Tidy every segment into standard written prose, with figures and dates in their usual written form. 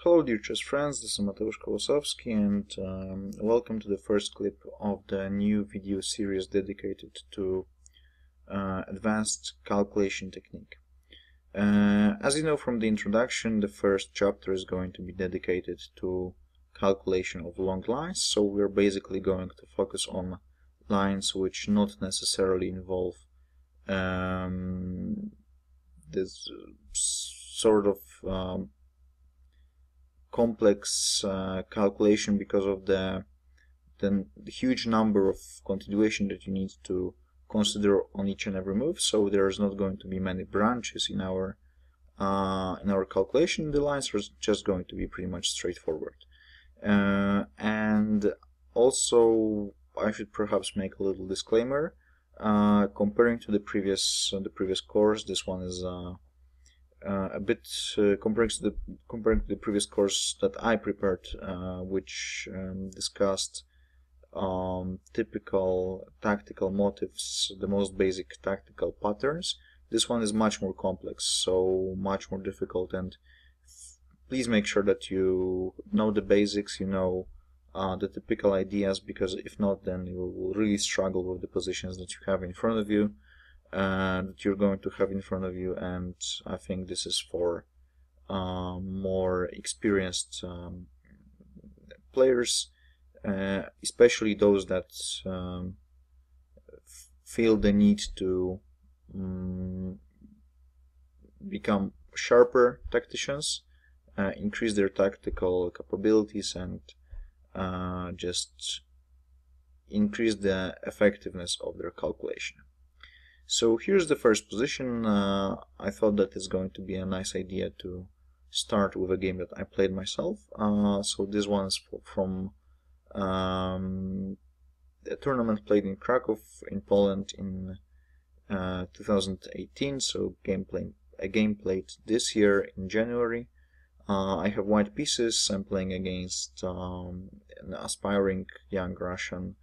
Hello dear chess friends, this is Kolosowski and welcome to the first clip of the new video series dedicated to advanced calculation technique. As you know from the introduction, the first chapter is going to be dedicated to calculation of long lines, so we're basically going to focus on lines which not necessarily involve this sort of complex calculation because of the huge number of continuation that you need to consider on each and every move. So there's not going to be many branches in our calculation. The lines are just going to be pretty much straightforward. And also, I should perhaps make a little disclaimer. Comparing to the previous course, this one is a bit comparing to the previous course that I prepared, which discussed typical tactical motifs, the most basic tactical patterns. This one is much more complex, so much more difficult, and please make sure that you know the basics, you know the typical ideas, because if not, then you will really struggle with the positions that you have in front of you, that you're going to have in front of you. And I think this is for more experienced players, especially those that feel the need to become sharper tacticians, increase their tactical capabilities, and just increase the effectiveness of their calculation. So here's the first position. I thought that it's going to be a nice idea to start with a game that I played myself. So this one is from a tournament played in Krakow in Poland in 2018. So a game played this year in January. I have white pieces. I'm playing against an aspiring young Russian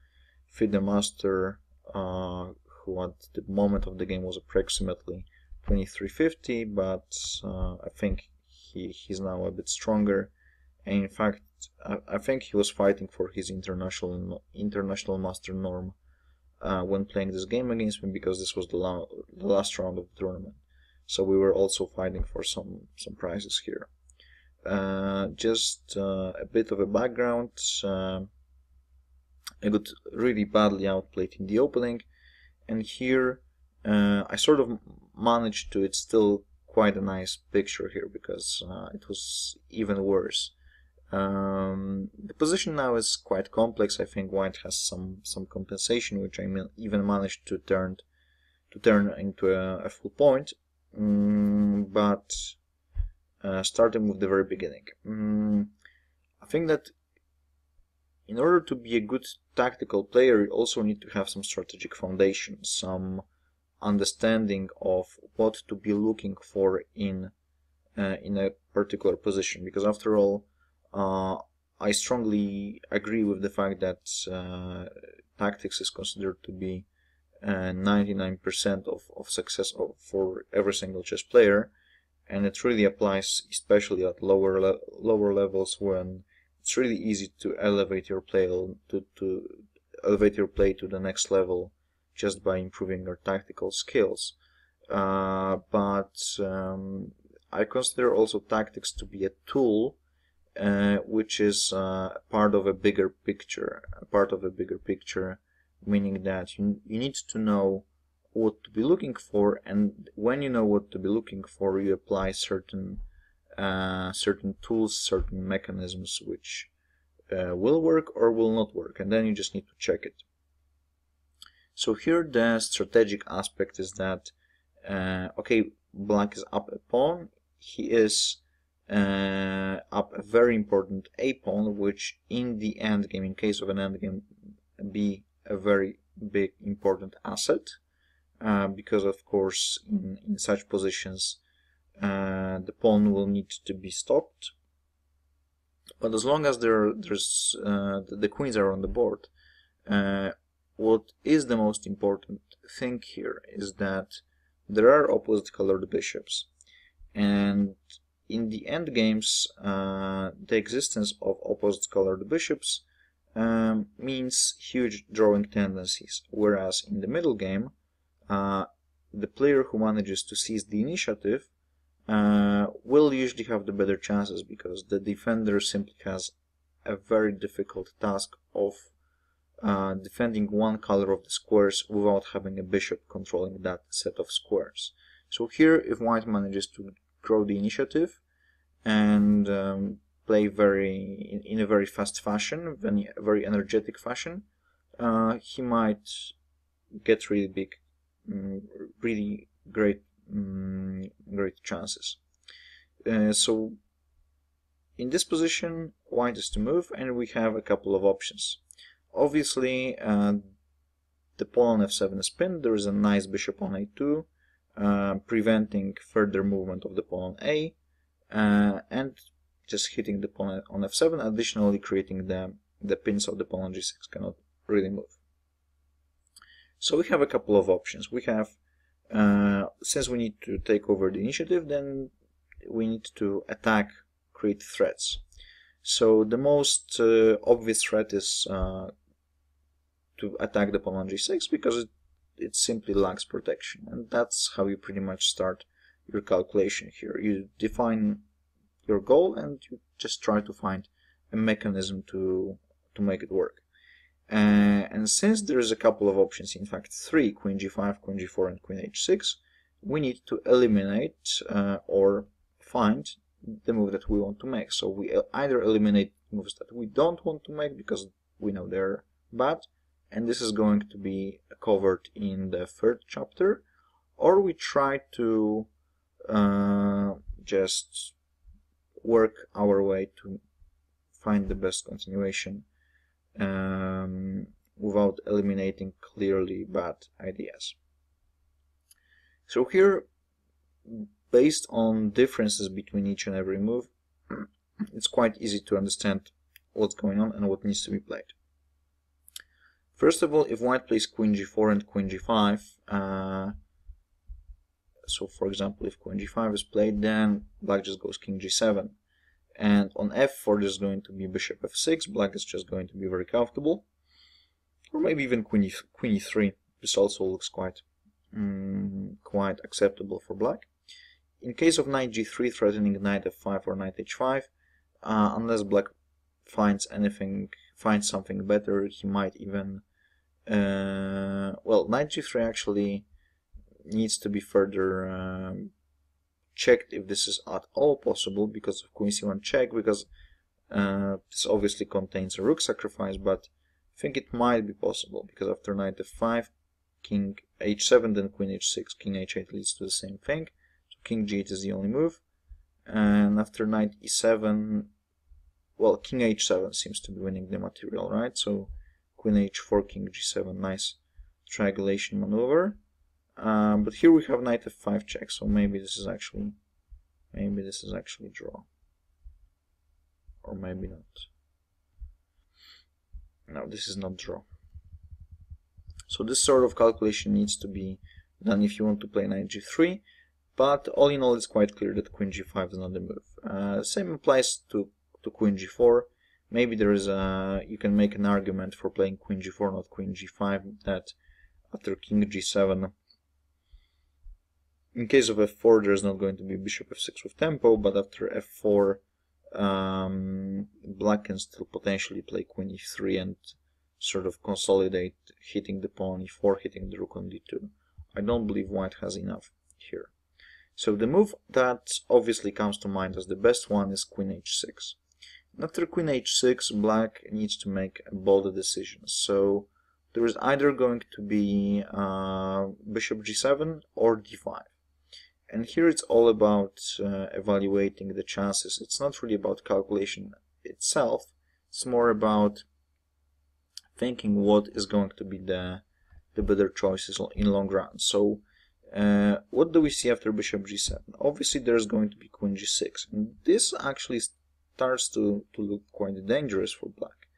FIDE master, who at the moment of the game was approximately 2350, but I think he's now a bit stronger. And in fact, I think he was fighting for his international master norm when playing this game against me, because this was the last round of the tournament. So we were also fighting for some prizes here. Just a bit of a background. I got really badly outplayed in the opening, and here I sort of managed to. It's still quite a nice picture here, because it was even worse. The position now is quite complex. I think white has some compensation, which I even managed to turn into a full point. But starting with the very beginning, I think that in order to be a good tactical player, you also need to have some strategic foundation, some understanding of what to be looking for in a particular position. Because after all, I strongly agree with the fact that tactics is considered to be 99% of success for every single chess player, and it really applies especially at lower levels, when it's really easy to elevate your play to the next level just by improving your tactical skills. But I consider also tactics to be a tool, which is part of a bigger picture. Meaning that you need to know what to be looking for, and when you know what to be looking for, you apply certain tools, certain mechanisms which will work or will not work, and then you just need to check it. So here the strategic aspect is that okay, black is up a pawn. He is up a very important a pawn, which in the endgame, in case of an endgame, be a very big important asset, because of course in such positions the pawn will need to be stopped. But as long as the queens are on the board, what is the most important thing here is that there are opposite colored bishops, and in the endgames, the existence of opposite colored bishops means huge drawing tendencies, whereas in the middle game, the player who manages to seize the initiative will usually have the better chances, because the defender simply has a very difficult task of defending one color of the squares without having a bishop controlling that set of squares. So here, if white manages to grow the initiative and play in a very fast fashion, very energetic fashion, he might get really big, really great chances. So in this position, white is to move, and we have a couple of options. Obviously, the pawn on f7 is pinned. There is a nice bishop on a2, preventing further movement of the pawn on a, and just hitting the pawn on f7, additionally creating the pin so the pawn on g6 cannot really move. So we have a couple of options. We have, since we need to take over the initiative, then we need to attack, create threats. So the most obvious threat is to attack the pawn on g6, because it simply lacks protection, and that's how you pretty much start your calculation here. You define your goal and you just try to find a mechanism to make it work. And since there is a couple of options, in fact 3, queen g5, queen g4 and queen h6, we need to eliminate or find the move that we want to make. So we either eliminate moves that we don't want to make because we know they're bad, and this is going to be covered in the 3rd chapter, or we try to just work our way to find the best continuation without eliminating clearly bad ideas. So here, based on differences between each and every move, it's quite easy to understand what's going on and what needs to be played. First of all, if white plays queen g4 and queen g5, so for example, if queen g5 is played, then black just goes king g7. And on f4 there's going to be bishop f6, black is just going to be very comfortable. Or maybe even queen e3. This also looks quite acceptable for black. In case of knight g3 threatening knight f5 or knight h5, unless black finds something better, he might even well, knight g3 actually needs to be further checked if this is at all possible because of queen c1 check, because this obviously contains a rook sacrifice, but I think it might be possible, because after knight f5, king h7, then queen h6, king h8 leads to the same thing. So king g8 is the only move, and after knight e7, well, king h7 seems to be winning the material, right? So queen h4, king g7, nice triangulation maneuver. But here we have knight f5 check, so maybe this is actually draw, or maybe not. No, this is not draw. So this sort of calculation needs to be done if you want to play knight g3, but all in all it's quite clear that queen g5 is not the move. Same applies to queen g4. Maybe there is you can make an argument for playing queen g4, not queen g5, that after king g7, in case of f4 there's not going to be bishop f6 with tempo, but after f4 black can still potentially play queen e3 and sort of consolidate, hitting the pawn on e4, hitting the rook on d2. I don't believe white has enough here. So the move that obviously comes to mind as the best one is queen h6. After queen h6, black needs to make a bold decision. So there is either going to be bishop g7 or d5. And here it's all about evaluating the chances. It's not really about calculation itself. It's more about thinking what is going to be the better choices in long run. So what do we see after bishop g7? Obviously there's going to be queen g6. And this actually starts to look quite dangerous for black.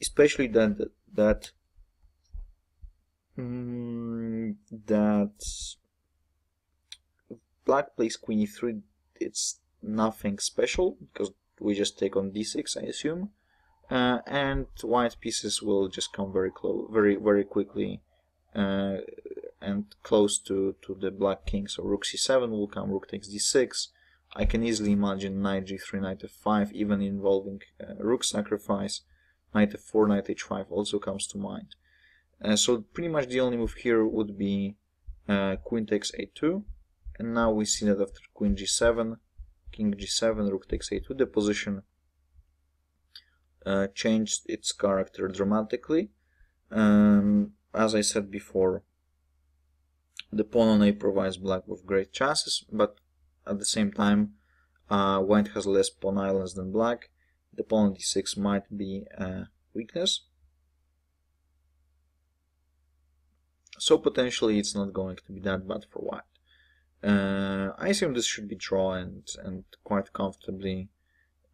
Especially that black plays queen e3, it's nothing special because we just take on d6, I assume, and white pieces will just come very close, very quickly, and close to the black king. So rook c7 will come, rook takes d6. I can easily imagine knight g3, knight f5, even involving rook sacrifice. Knight f4, knight h5 also comes to mind. So pretty much the only move here would be queen takes a2, and now we see that after queen g7, king g7, rook takes a2, the position changed its character dramatically. As I said before, the pawn on a provides black with great chances, but at the same time white has less pawn islands than black. The pawn on d6 might be a weakness, so potentially it's not going to be that bad for white. I assume this should be draw, and quite comfortably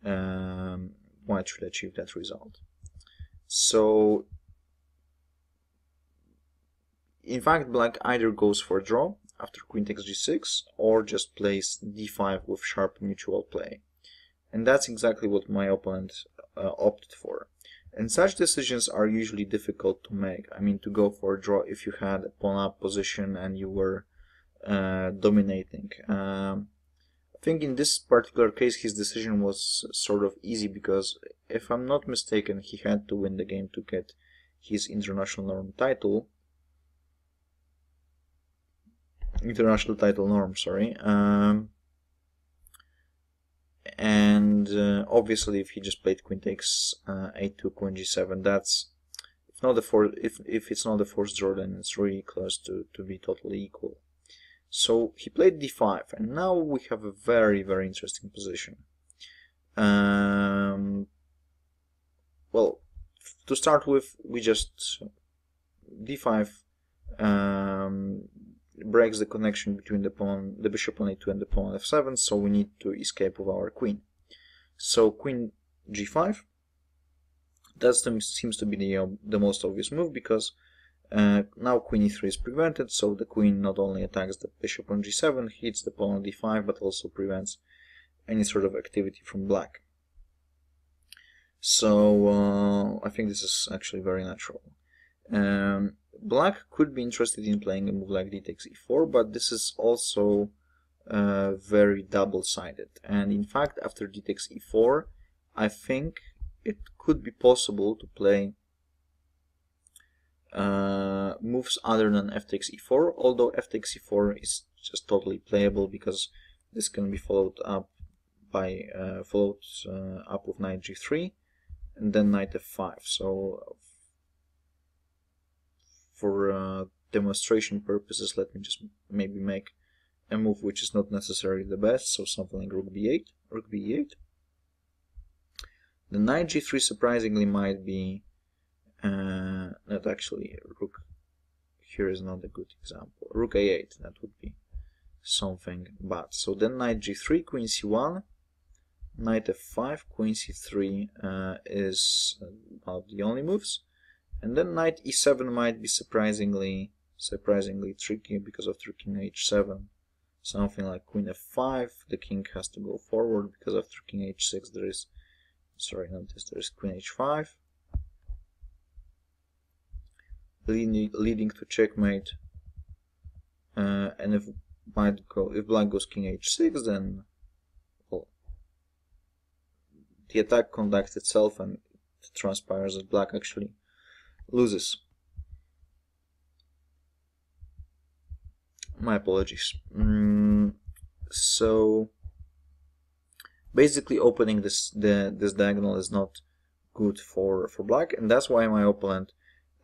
white should achieve that result. So in fact black either goes for a draw after queen takes g6 or just plays d5 with sharp mutual play, and that's exactly what my opponent opted for. And such decisions are usually difficult to make. I mean, to go for a draw if you had a pawn up position and you were dominating. I think in this particular case his decision was sort of easy, because if I'm not mistaken he had to win the game to get his international title norm, sorry. And obviously if he just played queen takes a2, queen g7, that's if it's not the forced draw, then it's really close to be totally equal. So he played d5, and now we have a very interesting position. Well, to start with, we just d5 breaks the connection between the bishop on a2 and the pawn on f7, so we need to escape with our queen. So queen g5, that seems to be the most obvious move, because now queen e3 is prevented, so the queen not only attacks the bishop on g7, hits the pawn on d5, but also prevents any sort of activity from black. So I think this is actually very natural. Black could be interested in playing a move like d takes e4, but this is also very double-sided. And in fact, after d takes e4, I think it could be possible to play moves other than f takes e4, although f takes e4 is just totally playable, because this can be followed up by with knight g3 and then knight f5. So for demonstration purposes, let me just maybe make a move which is not necessarily the best, so something like rook b8, rook b8. The knight g3 surprisingly might be not actually. Rook here is not a good example. Rook a8, that would be something bad. So then knight g3, queen c1, knight f5, queen c3 is about the only moves. And then knight e7 might be surprisingly tricky, because after king h7, something like queen f5, the king has to go forward, because after king h6 there is, sorry, not this, there is queen h5, leading to checkmate. And if black goes king h6, then well, the attack conducts itself, and it transpires that black actually loses. My apologies. So basically opening this diagonal is not good for black, and that's why my opponent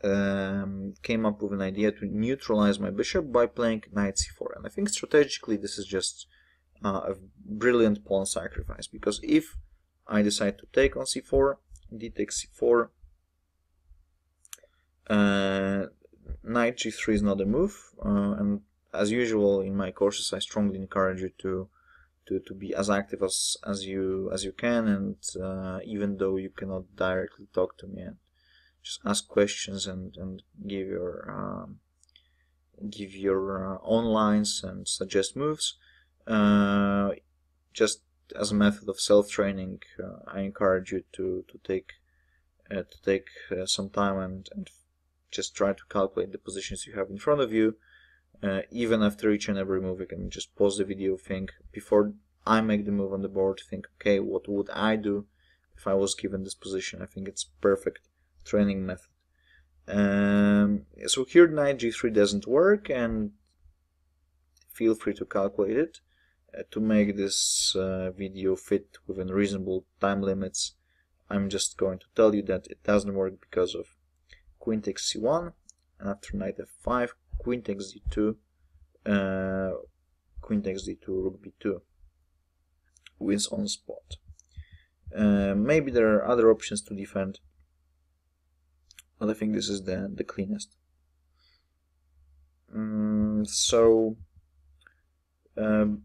came up with an idea to neutralize my bishop by playing knight c4. And I think strategically this is just a brilliant pawn sacrifice, because if I decide to take on c4, d takes c4, knight g3 is not a move, and as usual in my courses I strongly encourage you to be as active as you can, and even though you cannot directly talk to me, and just ask questions and give your own lines and suggest moves. Just as a method of self-training, I encourage you to take some time and just try to calculate the positions you have in front of you. Even after each and every move, you can just pause the video, think before I make the move on the board, think, okay, what would I do if I was given this position? I think it's perfect training method. So here knight g3 doesn't work, and feel free to calculate it. To make this video fit within reasonable time limits, I'm just going to tell you that it doesn't work because of queen takes c1, and after knight f5, queen takes d2, rook b2 wins on spot. Maybe there are other options to defend, but I think this is the cleanest.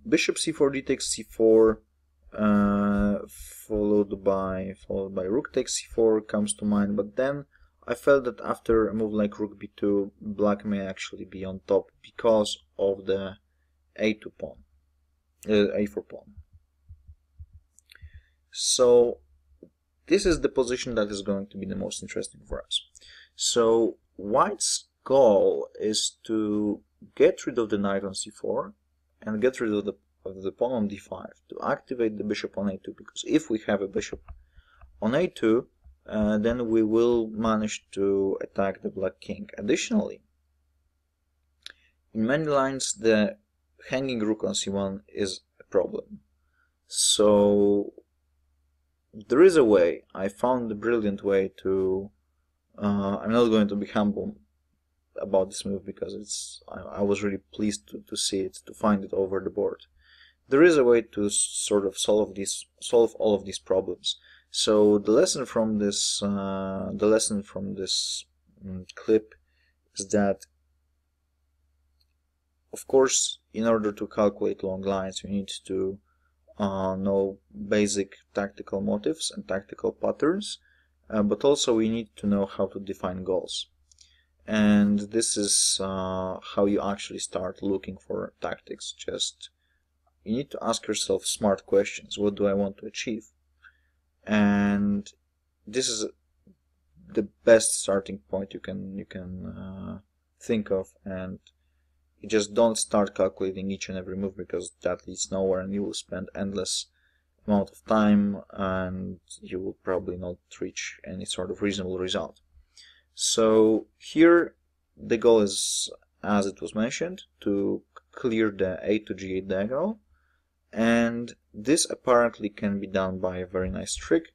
Bishop c4, d takes c4, followed by rook takes c4 comes to mind, but then I felt that after a move like rook b2, black may actually be on top because of the a2 pawn, a4 pawn. So this is the position that is going to be the most interesting for us. So white's goal is to get rid of the knight on c4 and get rid of the pawn on d5 to activate the bishop on a2, because if we have a bishop on a2, then we will manage to attack the black king. Additionally, in many lines the hanging rook on c1 is a problem. So there is a way. I found a brilliant way to I'm not going to be humble about this move because I was really pleased to see it, to find it over the board. There is a way to sort of solve all of these problems. So the lesson from this clip is that, of course, in order to calculate long lines, you need to know basic tactical motives and tactical patterns, but also we need to know how to define goals. And this is how you actually start looking for tactics. Just you need to ask yourself smart questions. What do I want to achieve? And this is the best starting point you can think of. And you just don't start calculating each and every move, because that leads nowhere, and you will spend endless amount of time and you will probably not reach any sort of reasonable result. So here the goal is, as it was mentioned, to clear the a to g8 diagonal, and this apparently can be done by a very nice trick,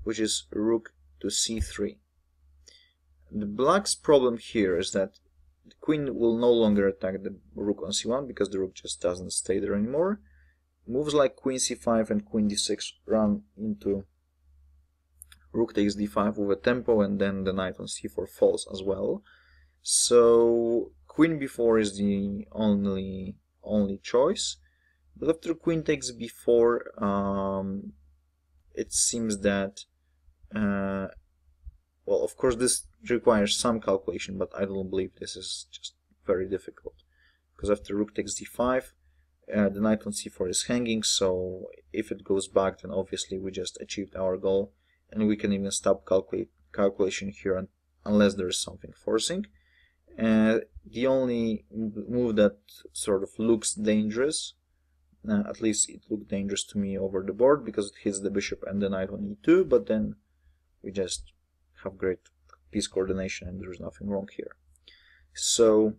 which is rook to c3. The black's problem here is that the queen will no longer attack the rook on c1 because the rook just doesn't stay there anymore. Moves like queen c5 and queen d6 run into rook takes d5 with a tempo, and then the knight on c4 falls as well. So queen b4 is the only choice. But after queen takes b4, it seems that well, of course this requires some calculation, but I don't believe this is just very difficult, because after rook takes d5, the knight on c4 is hanging, so if it goes back, then obviously we just achieved our goal, and we can even stop calculation here unless there is something forcing. The only move that sort of looks dangerous, at least it looked dangerous to me over the board, because it hits the bishop and the knight on e2, but then we just have great piece coordination and there's nothing wrong here. So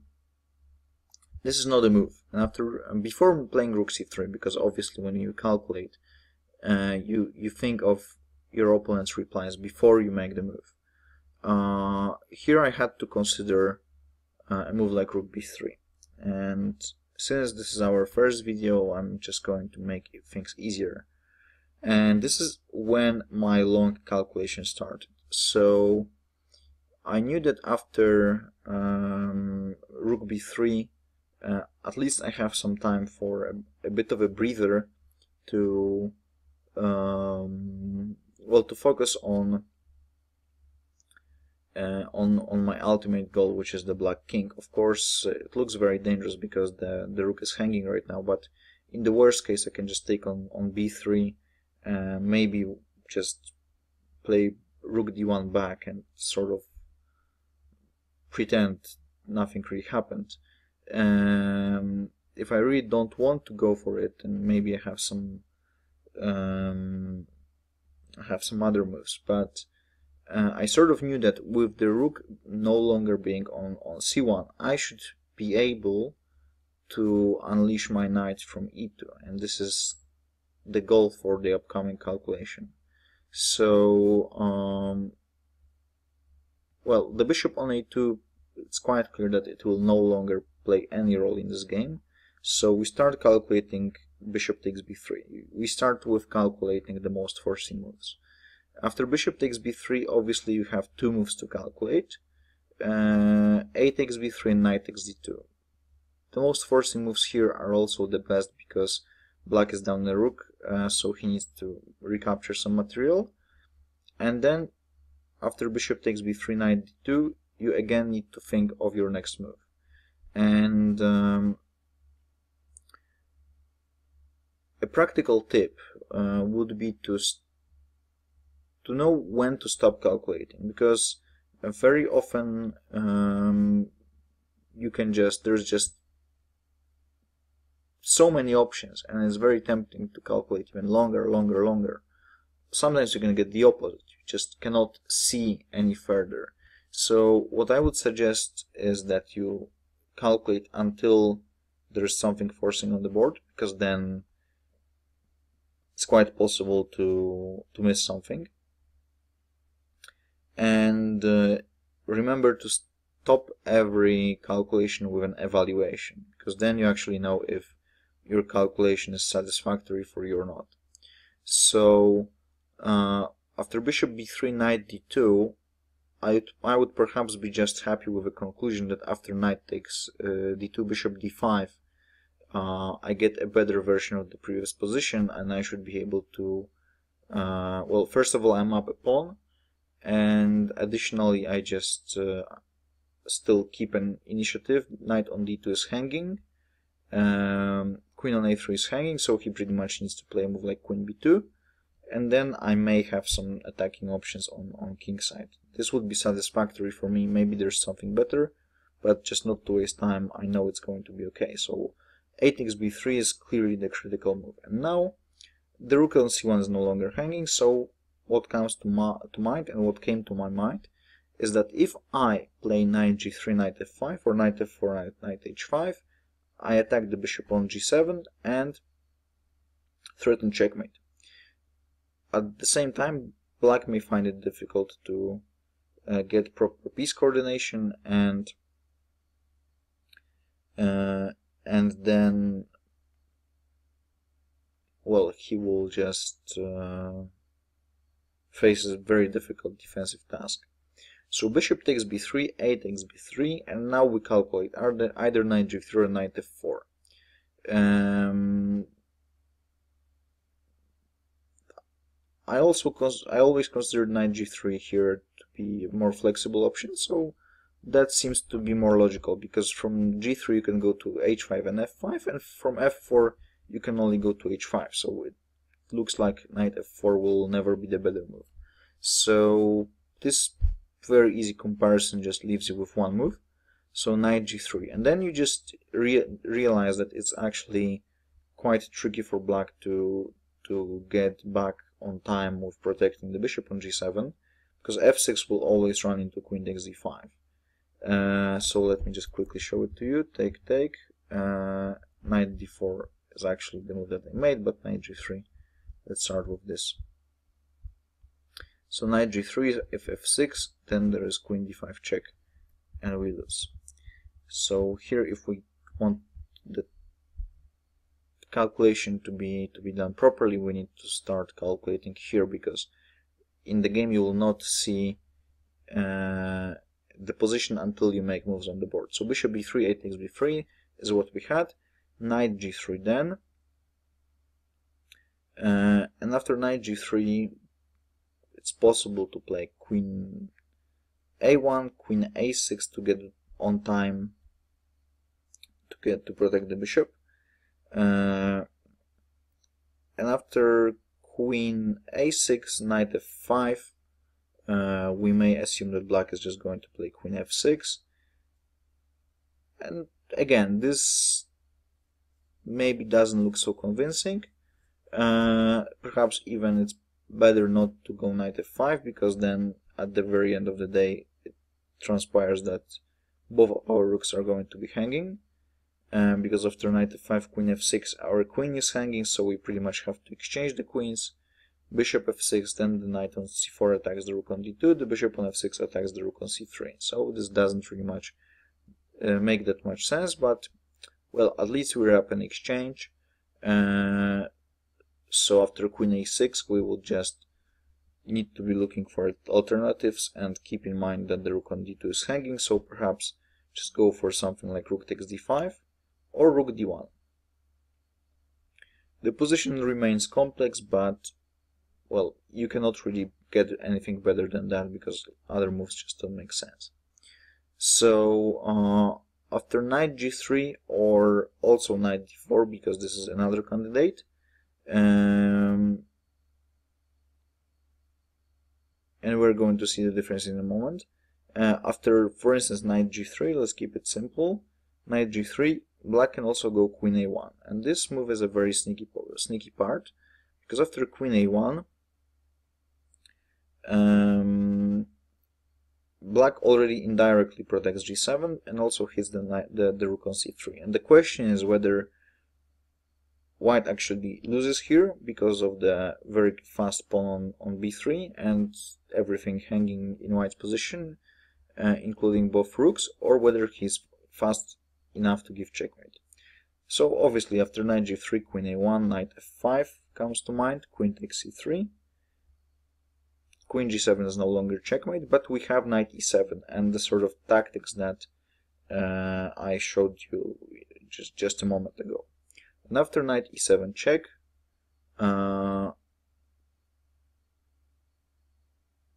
this is not a move. And before playing rook c3, because obviously when you calculate, you think of your opponent's replies before you make the move. Here I had to consider a move like rook b3, and since this is our first video, I'm just going to make things easier. And this is when my long calculation started. So I knew that after rook b3, at least I have some time for a bit of a breather to well, to focus on my ultimate goal, which is the black king. Of course, it looks very dangerous because the rook is hanging right now, but in the worst case I can just take on b3, maybe just play rook d1 back and sort of pretend nothing really happened. If I really don't want to go for it, then maybe I have some other moves, but I sort of knew that with the rook no longer being on c1, I should be able to unleash my knight from e2, and this is the goal for the upcoming calculation. So, well, the bishop on a2, it's quite clear that it will no longer play any role in this game. So we start calculating bishop takes b3. We start with calculating the most forcing moves. After bishop takes b3, obviously you have two moves to calculate. A takes b3 and knight takes d2. The most forcing moves here are also the best because black is down the rook, so he needs to recapture some material. And then after bishop takes b3, knight d2, you again need to think of your next move. And a practical tip would be to know when to stop calculating, because very often there's just so many options, and it's very tempting to calculate even longer. Sometimes you're going to get the opposite. You just cannot see any further. So what I would suggest is that you calculate until there's something forcing on the board, because then it's quite possible to miss something. And remember to stop every calculation with an evaluation, because then you actually know if your calculation is satisfactory for you or not. So after bishop b3, knight d2, I would perhaps be just happy with the conclusion that after knight takes d2, bishop d5, I get a better version of the previous position, and I should be able to, well, first of all, I'm up a pawn, and additionally I just still keep an initiative. Knight on d2 is hanging, queen on a3 is hanging, so he pretty much needs to play a move like queen b2, and then I may have some attacking options on king side. This would be satisfactory for me. Maybe there's something better, but just not to waste time, I know it's going to be okay. So a takes b3 is clearly the critical move, and now the rook on c1 is no longer hanging. So what comes to mind, and what came to my mind, is that if I play knight g3, knight f5, or knight f4, knight h5, I attack the bishop on g7 and threaten checkmate. At the same time, black may find it difficult to get proper piece coordination, and then, well, he will just face a very difficult defensive task. So bishop takes b3, a takes b3, and now we calculate either knight g3 or knight f4. I always consider knight g3 here to be a more flexible option, so that seems to be more logical, because from g3 you can go to h5 and f5, and from f4 you can only go to h5, so it looks like knight f4 will never be the better move. So this very easy comparison just leaves you with one move, so knight g3, and then you just realize that it's actually quite tricky for black to get back on time with protecting the bishop on g7, because f6 will always run into queen takes d5. So let me just quickly show it to you. Take, knight d4 is actually the move that I made, but knight g3, let's start with this. So knight g3 is f6, then there is queen d5 check, and we lose. So here, if we want the calculation to be done properly, we need to start calculating here, because in the game you will not see the position until you make moves on the board. So bishop b3, a takes b3 is what we had. Knight g3 then, and after knight g3 it's possible to play queen a1, queen a6 to get on time to protect the bishop. and after queen a6, knight f5, we may assume that black is just going to play queen f6. And again, this maybe doesn't look so convincing. Perhaps even it's better not to go knight f5, because then at the very end of the day it transpires that both of our rooks are going to be hanging. Because after knight f5, queen f6, our queen is hanging, so we pretty much have to exchange the queens. Bishop f6, then the knight on c4 attacks the rook on d2, the bishop on f6 attacks the rook on c3. So this doesn't really much make that much sense, but well, at least we're up in exchange. So after queen a6, we will just need to be looking for alternatives and keep in mind that the rook on d2 is hanging, so perhaps just go for something like rook takes d5 or rook d1. The position remains complex, but well, you cannot really get anything better than that because other moves just don't make sense. So after knight g3 or also knight d4, because this is another candidate, and we're going to see the difference in a moment. After, for instance, knight g3, let's keep it simple. Knight g3, black can also go queen a1, and this move is a very sneaky part, because after queen a1, black already indirectly protects g7 and also hits the rook on c3. And the question is whether white actually loses here because of the very fast pawn on b3 and everything hanging in white's position, including both rooks, or whether he's fast enough to give checkmate. So obviously after knight g3, queen a1, knight f5 comes to mind, queen takes c3. Queen g7 is no longer checkmate, but we have knight e7 and the sort of tactics that I showed you just a moment ago. And after knight e7 check,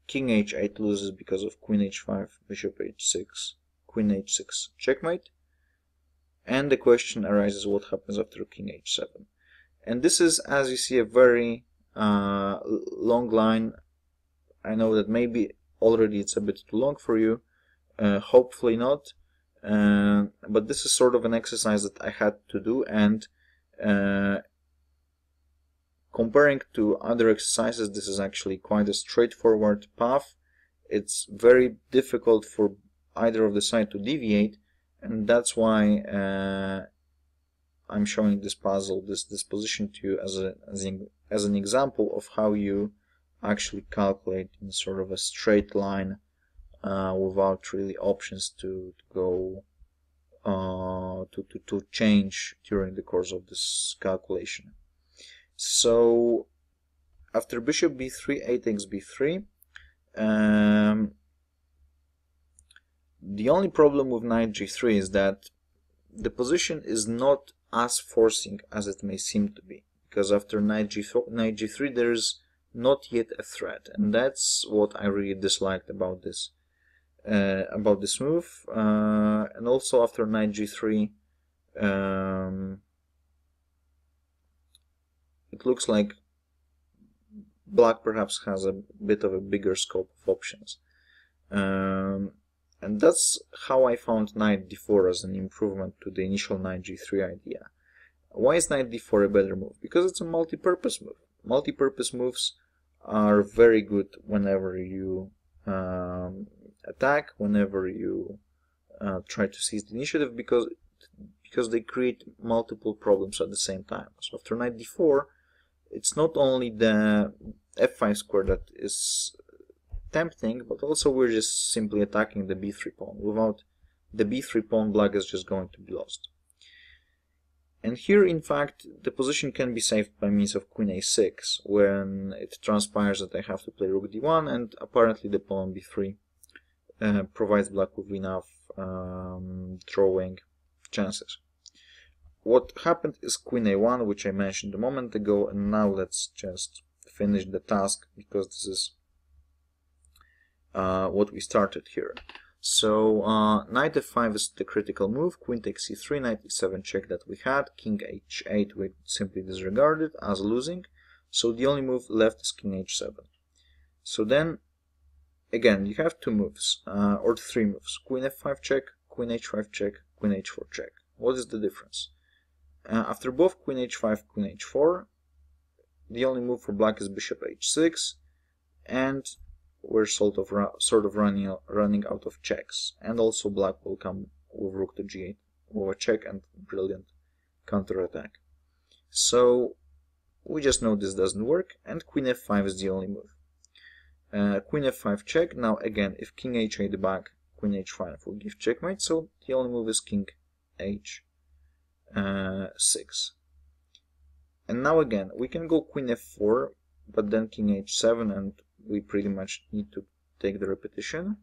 king h8 loses because of queen h5, bishop h6, queen h6 checkmate. And the question arises, what happens after king h7? And this is, as you see, a very long line. I know that maybe already it's a bit too long for you, hopefully not, but this is sort of an exercise that I had to do, and comparing to other exercises, this is actually quite a straightforward path. It's very difficult for either of the side to deviate, and that's why I'm showing this puzzle, this position to you as an example of how you actually calculate in sort of a straight line without really options to go to change during the course of this calculation. So after bishop b3, a takes b3, the only problem with knight g3 is that the position is not as forcing as it may seem to be, because after knight g3 there's not yet a threat, and that's what I really disliked about this move. And also after knight g3, it looks like black perhaps has a bit of a bigger scope of options, and that's how I found knight d4 as an improvement to the initial knight g3 idea. Why is knight d4 a better move? Because it's a multi-purpose move. Multi-purpose moves are very good whenever you attack, whenever you try to seize the initiative, because they create multiple problems at the same time. So after knight d4, it's not only the f5 square that is tempting, but also we're just simply attacking the b3 pawn. Without the b3 pawn, black is just going to be lost. And here, in fact, the position can be saved by means of queen a6, when it transpires that I have to play rook d1, and apparently the pawn on b3 provides black with enough drawing chances. What happened is queen a1, which I mentioned a moment ago, and now let's just finish the task, because this is what we started here. So knight f5 is the critical move, queen takes e3, knight e7 check that we had, king h8 we simply disregarded as losing, so the only move left is king h7. So then, again, you have two moves, or three moves, queen f5 check, queen h5 check, queen h4 check. What is the difference? After both queen h5, queen h4, the only move for black is bishop h6, and we're sort of running out of checks. And also black will come with rook to g8 with a check and brilliant counterattack. So we just know this doesn't work, and queen f5 is the only move. Queen f5 check. Now again, if king h8 back, queen h5 will give checkmate, so the only move is king h6. And now again, we can go queen f4, but then king h7, and we pretty much need to take the repetition.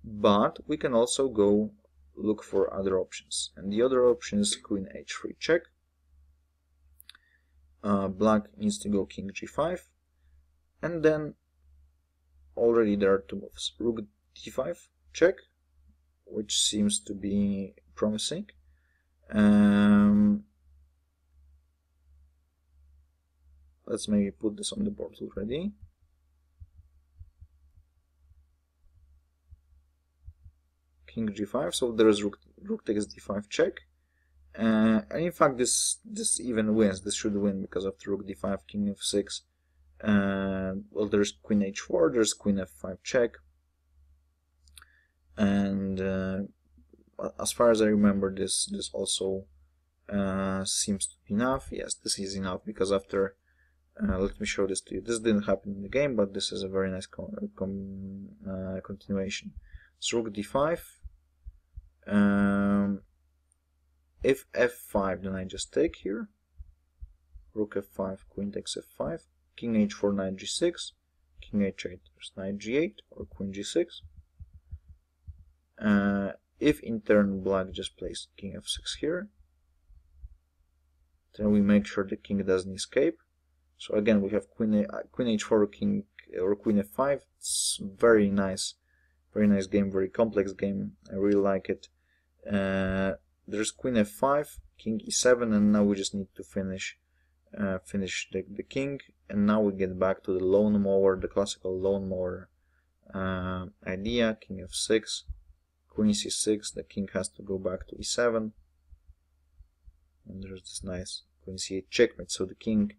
But we can also go look for other options. And the other option is queen h3 check. Black needs to go king g5. And then already there are two moves. Rook d5 check, which seems to be promising. Let's maybe put this on the board already. King g5, so there is rook takes d5 check. And in fact, this even wins. This should win because after rook d5, king f6. Well, there's queen h4, there's queen f5 check. And as far as I remember, this also seems to be enough. Yes, this is enough because after let me show this to you. This didn't happen in the game, but this is a very nice continuation. So rook d5. If f5, then I just take here. Rook f5, queen takes f5, king h4, knight g6, king h8, there's knight g8 or queen g6. If in turn black just plays king f6 here, then we make sure the king doesn't escape. So again, we have queen h4, king or queen f5. It's very nice game, very complex game. I really like it. There's queen f5, king e7, and now we just need to finish the king. And now we get back to the lone mower, the classical lone mower idea. King f6, queen c6. The king has to go back to e7, and there's this nice queen c8 checkmate. So the king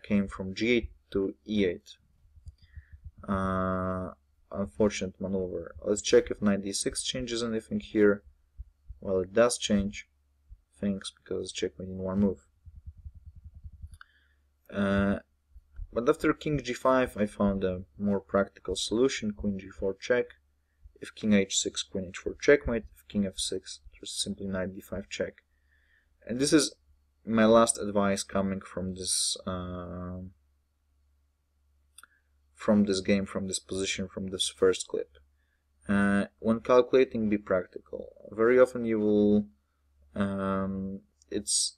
came from g8 to e8. Unfortunate maneuver. Let's check if knight d6 changes anything here. Well, it does change things because it's checkmate in one move. But after king g5, I found a more practical solution. Queen g4 check. If king h6, queen h4 checkmate. If king f6, just simply knight d5 check. And this is my last advice coming from this game, from this position, from this first clip. When calculating, be practical. Very often you will, it's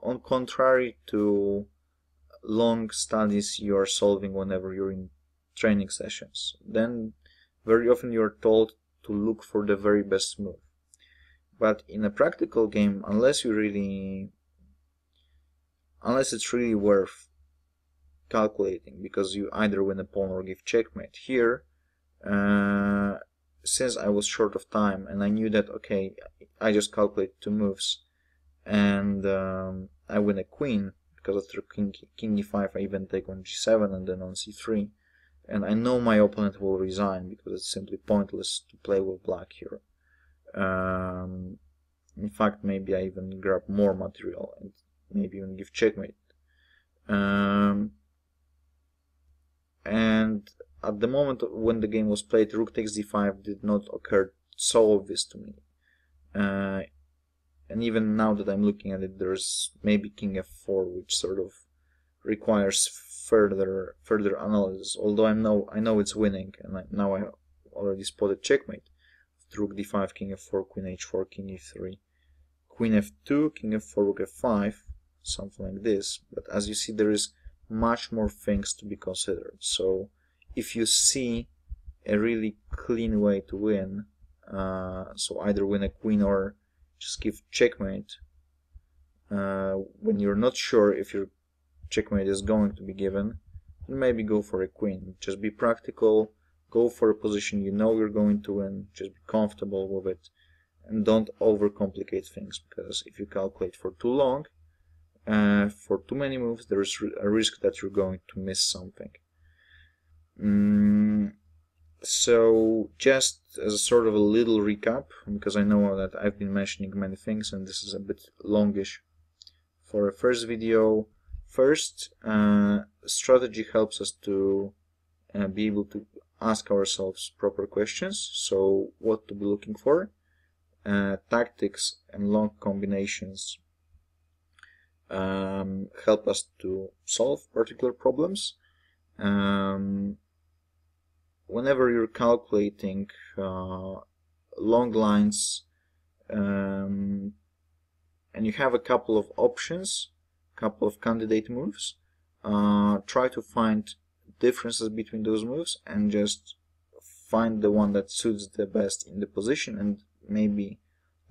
on contrary to long studies you are solving whenever you're in training sessions. Then very often you're told to look for the very best move. But in a practical game, unless it's really worth calculating, because you either win a pawn or give checkmate here, since I was short of time and I knew that, okay, I just calculate two moves and I win a queen, because after king e5 I even take on g7 and then on c3, and I know my opponent will resign because it's simply pointless to play with black here. In fact, maybe I even grab more material and maybe even give checkmate. And at the moment when the game was played, rook takes d5 did not occur so obvious to me. And even now that I'm looking at it, there's maybe king f4, which sort of requires further analysis. Although I know it's winning, and now I already spotted checkmate. Rook d5, king f4, queen h4, king e3, queen f2, king f4, rook f5, something like this. But as you see, there is much more things to be considered. So if you see a really clean way to win, So either win a queen or just give checkmate. When you're not sure if your checkmate is going to be given, then maybe go for a queen. Just be practical, go for a position you know you're going to win, just be comfortable with it, and don't overcomplicate things, because if you calculate for too long, for too many moves, there is a risk that you're going to miss something. So just as a sort of a little recap, because I know that I've been mentioning many things and this is a bit longish for a first video. First, strategy helps us to be able to ask ourselves proper questions, so what to be looking for. Tactics and long combinations help us to solve particular problems. Whenever you're calculating long lines and you have a couple of options, couple of candidate moves, try to find differences between those moves and just find the one that suits the best in the position and maybe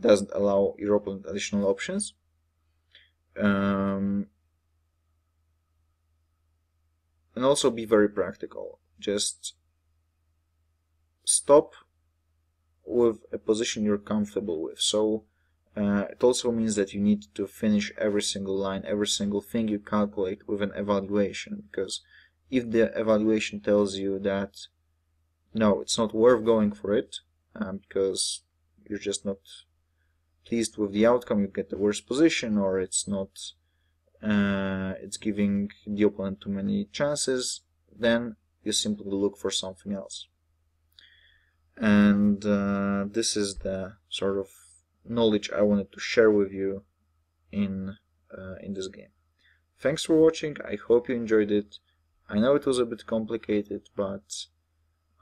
doesn't allow your opponent additional options. And also be very practical. Just stop with a position you're comfortable with. So it also means that you need to finish every single line, every single thing you calculate with an evaluation, because if the evaluation tells you that no, it's not worth going for it, because you're just not pleased with the outcome, you get the worst position, or it's not, it's giving the opponent too many chances, then you simply look for something else. And this is the sort of knowledge I wanted to share with you in this game. Thanks for watching. I hope you enjoyed it. I know it was a bit complicated, but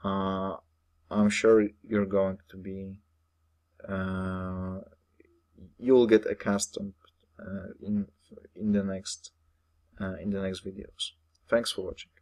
I'm sure you're going to be you'll get accustomed in the next videos. Thanks for watching.